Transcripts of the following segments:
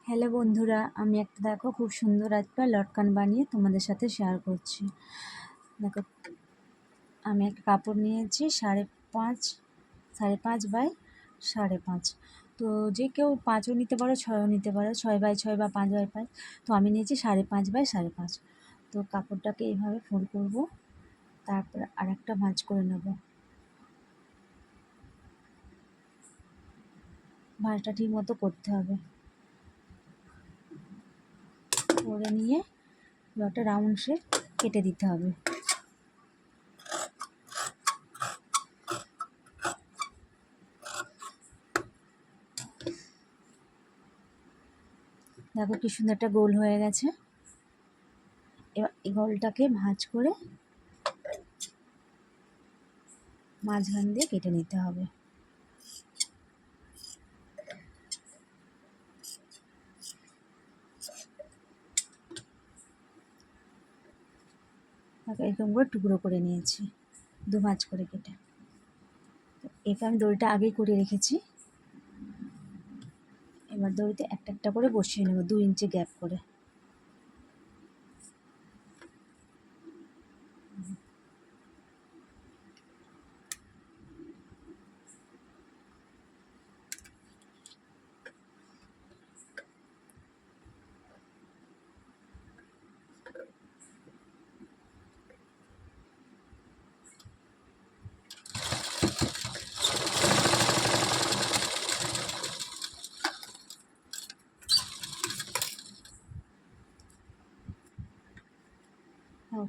Hello বন্ধুরা, আমি একটা দেখো খুব সুন্দর একটা লটকান বানিয়ে তোমাদের সাথে শেয়ার করছি। দেখো, আমি একটা কাপড় নিয়েছি 5.5 বাই 5.5। তো যে কেউ 5ও নিতে পারো, 6ও নিতে পারো, 6x6 বা 5x5। তো আমি নিয়েছি 5.5 বাই 5.5। তো কাপড়টাকে এইভাবে ফোল্ড করব, তারপর আর একটা ভাঁজ করে নেব। ভাঁজটা ঠিক মতো করতে হবে, করে নিয়ে একটা রাউন্ড শেপ কেটে দিতে হবে। দেখো কি সুন্দর একটা গোল হয়ে গেছে। এবার এই গোলটাকে ভাঁজ করে মাঝখান দিয়ে কেটে নিতে হবে। এরকম করে টুকরো করে নিয়েছি, দু ভাঁজ করে কেটে। একে আমি দড়িটা আগেই করে রেখেছি। এবার দড়িতে একটা একটা করে বসিয়ে নেব 2 ইঞ্চি গ্যাপ করে।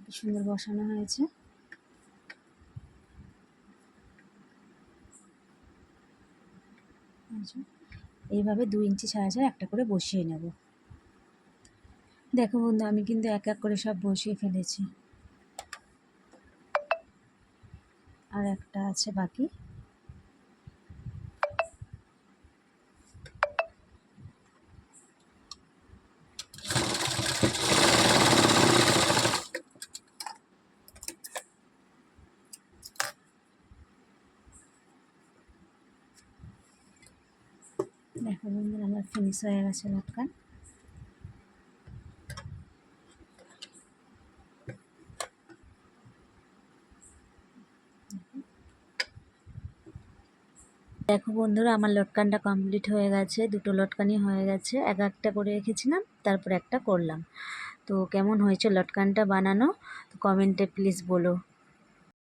কি সুন্দর বসানো হয়েছে। এইভাবে 2 ইঞ্চি ছাড়া ছাড়া একটা করে বসিয়ে নেব। দেখো বন্ধু, আমি কিন্তু এক এক করে সব বসিয়ে ফেলেছি, আর একটা আছে বাকি। দেখো বন্ধু, আমার ফিনিশ হয়ে গেছে লটকান। দেখো বন্ধুরা, আমার লটকানটা কমপ্লিট হয়ে গেছে। দুটো লটকানই হয়ে গেছে, এক একটা করে রেখেছিলাম, তারপর একটা করলাম। তো কেমন হয়েছে লটকানটা বানানো, তো কমেন্টে প্লিজ বলো।